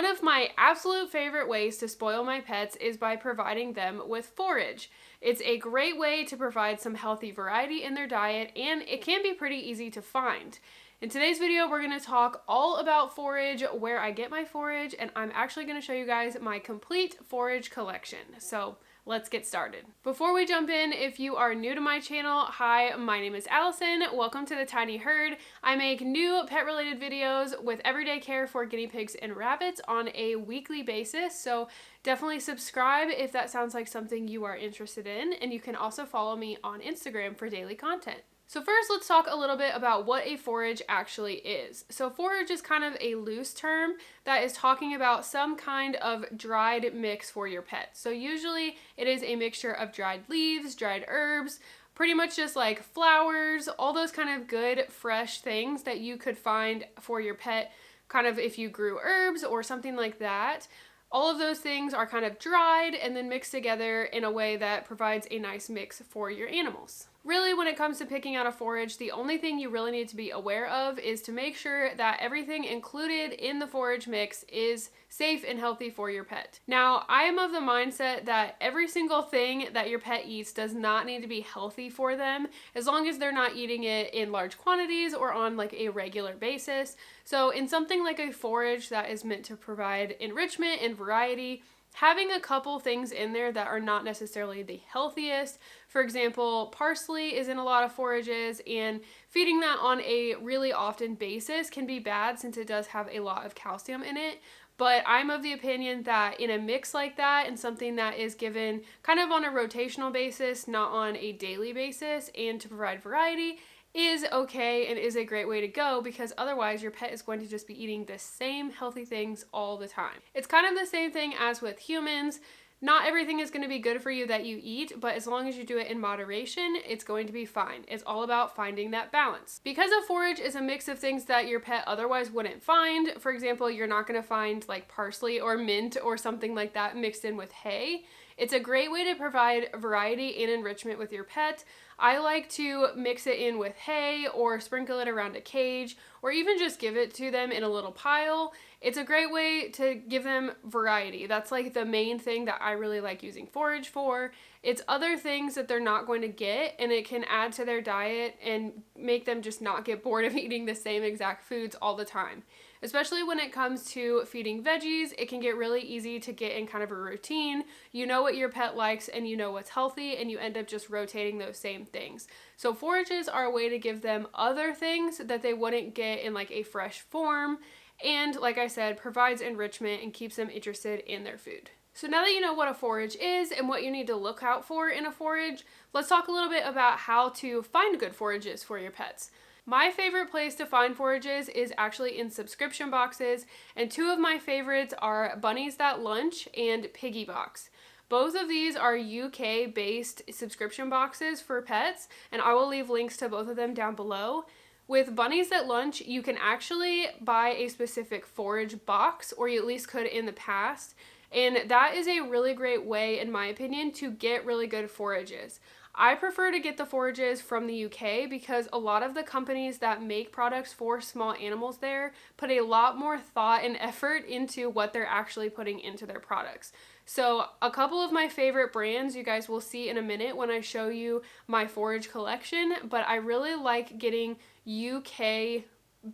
One of my absolute favorite ways to spoil my pets is by providing them with forage. It's a great way to provide some healthy variety in their diet, and it can be pretty easy to find. In today's video, we're going to talk all about forage, where I get my forage, and I'm actually going to show you guys my complete forage collection. So let's get started. Before we jump in, if you are new to my channel, hi, my name is Allison. Welcome to the Tiny Herd. I make new pet-related videos with everyday care for guinea pigs and rabbits on a weekly basis, so definitely subscribe if that sounds like something you are interested in, and you can also follow me on Instagram for daily content. So first, let's talk a little bit about what a forage actually is. So forage is kind of a loose term that is talking about some kind of dried mix for your pet. So usually it is a mixture of dried leaves, dried herbs, pretty much just like flowers, all those kind of good fresh things that you could find for your pet, kind of if you grew herbs or something like that. All of those things are kind of dried and then mixed together in a way that provides a nice mix for your animals. Really, when it comes to picking out a forage, the only thing you really need to be aware of is to make sure that everything included in the forage mix is safe and healthy for your pet. Now, I am of the mindset that every single thing that your pet eats does not need to be healthy for them, as long as they're not eating it in large quantities or on like a regular basis. So in something like a forage that is meant to provide enrichment and variety, having a couple things in there that are not necessarily the healthiest, for example, parsley is in a lot of forages, and feeding that on a really often basis can be bad since it does have a lot of calcium in it. But I'm of the opinion that in a mix like that and something that is given kind of on a rotational basis, not on a daily basis, and to provide variety, is okay and is a great way to go, because otherwise your pet is going to just be eating the same healthy things all the time. It's kind of the same thing as with humans. Not everything is going to be good for you that you eat, but as long as you do it in moderation, it's going to be fine. It's all about finding that balance. Because a forage is a mix of things that your pet otherwise wouldn't find, for example, you're not going to find like parsley or mint or something like that mixed in with hay. It's a great way to provide variety and enrichment with your pet. I like to mix it in with hay or sprinkle it around a cage, or even just give it to them in a little pile. It's a great way to give them variety. That's like the main thing that I really like using forage for. It's other things that they're not going to get, and it can add to their diet and make them just not get bored of eating the same exact foods all the time. Especially when it comes to feeding veggies, it can get really easy to get in kind of a routine. You know what your pet likes and you know what's healthy, and you end up just rotating those same things. So forages are a way to give them other things that they wouldn't get in like a fresh form, and like I said, provides enrichment and keeps them interested in their food. So now that you know what a forage is and what you need to look out for in a forage, let's talk a little bit about how to find good forages for your pets. My favorite place to find forages is actually in subscription boxes, and two of my favorites are Bunnies That Lunch and Piggy Box. Both of these are UK-based subscription boxes for pets, and I will leave links to both of them down below. With Bunnies That Lunch, you can actually buy a specific forage box, or you at least could in the past, and that is a really great way, in my opinion, to get really good forages. I prefer to get the forages from the UK because a lot of the companies that make products for small animals there put a lot more thought and effort into what they're actually putting into their products. So a couple of my favorite brands you guys will see in a minute when I show you my forage collection, but I really like getting UK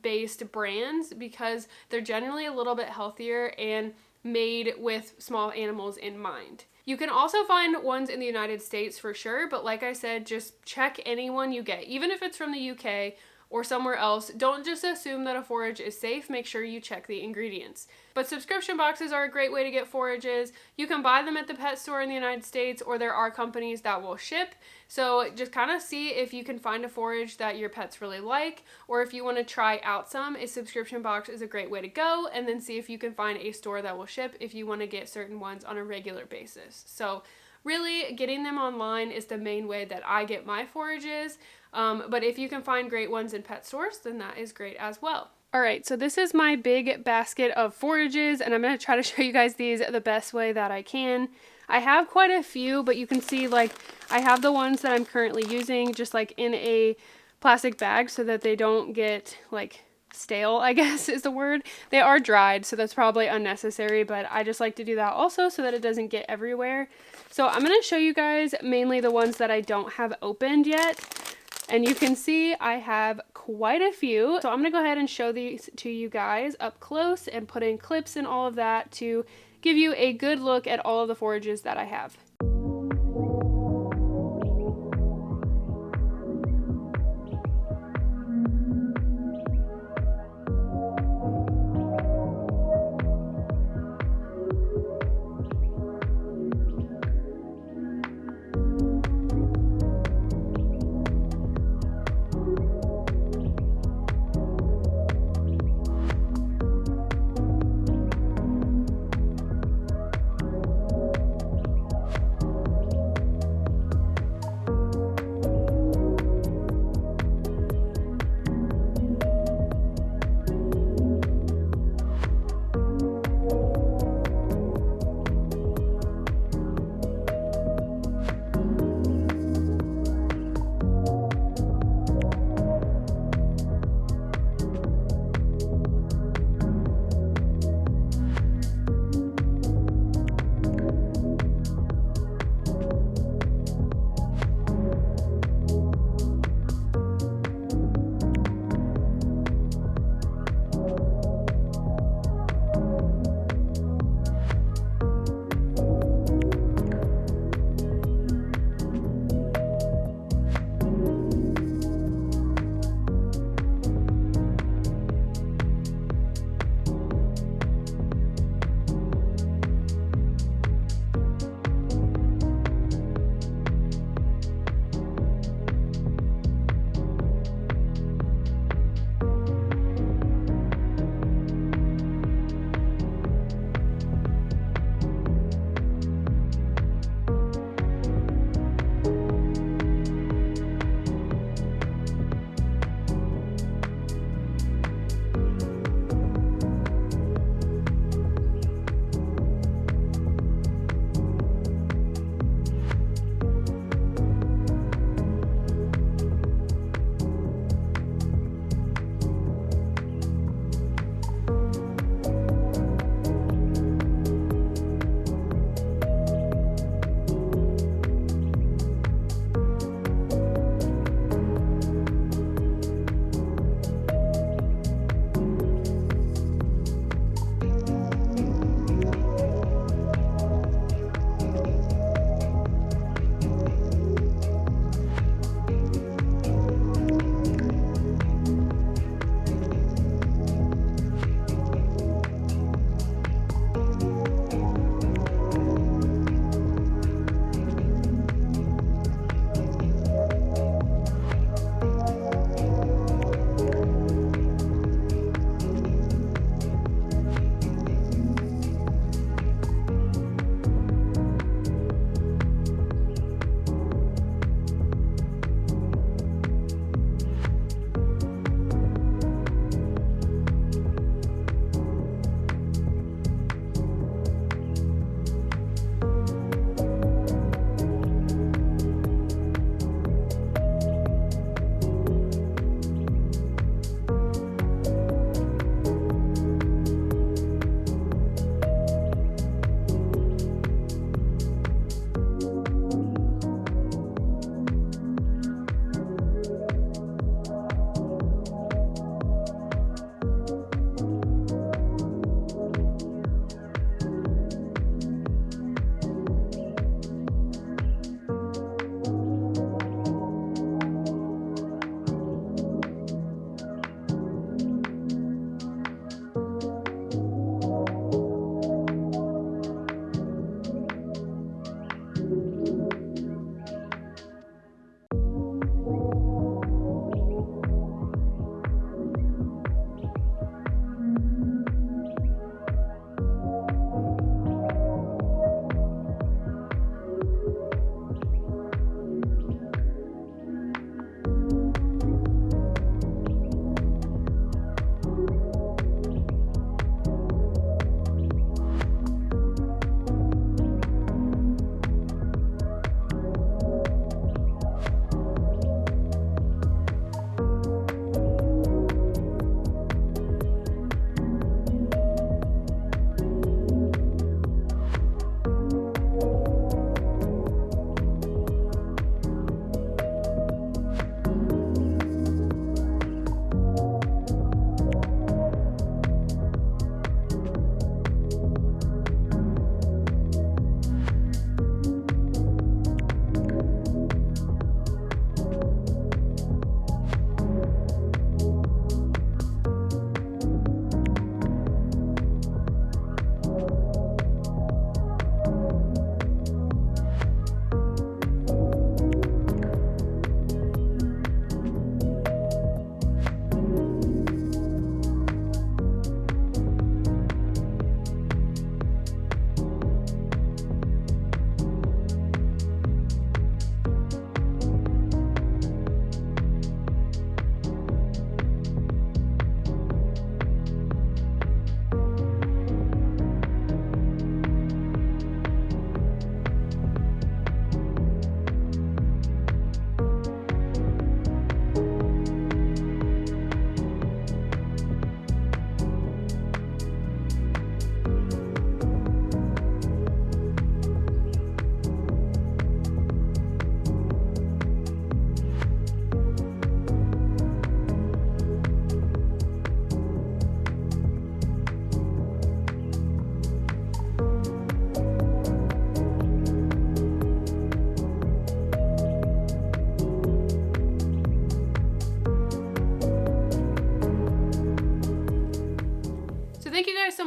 based brands because they're generally a little bit healthier and made with small animals in mind. You can also find ones in the United States for sure, but like I said, just check any one you get. Even if it's from the UK or somewhere else, don't just assume that a forage is safe. Make sure you check the ingredients. But subscription boxes are a great way to get forages. You can buy them at the pet store in the United States, or there are companies that will ship. So just kind of see if you can find a forage that your pets really like, or if you want to try out some, a subscription box is a great way to go, and then see if you can find a store that will ship if you want to get certain ones on a regular basis. So really, getting them online is the main way that I get my forages, but if you can find great ones in pet stores, then that is great as well. Alright, so this is my big basket of forages, and I'm going to try to show you guys these the best way that I can. I have quite a few, but you can see like I have the ones that I'm currently using just like in a plastic bag so that they don't get like stale, I guess is the word. They are dried, so that's probably unnecessary, but I just like to do that also so that it doesn't get everywhere. So I'm going to show you guys mainly the ones that I don't have opened yet. And you can see I have quite a few. So I'm going to go ahead and show these to you guys up close and put in clips and all of that to give you a good look at all of the forages that I have.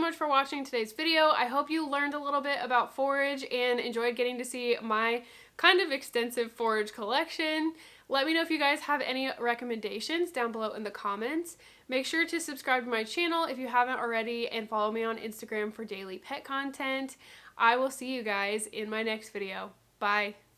much for watching today's video. I hope you learned a little bit about forage and enjoyed getting to see my kind of extensive forage collection. Let me know if you guys have any recommendations down below in the comments. Make sure to subscribe to my channel if you haven't already and follow me on Instagram for daily pet content. I will see you guys in my next video. Bye.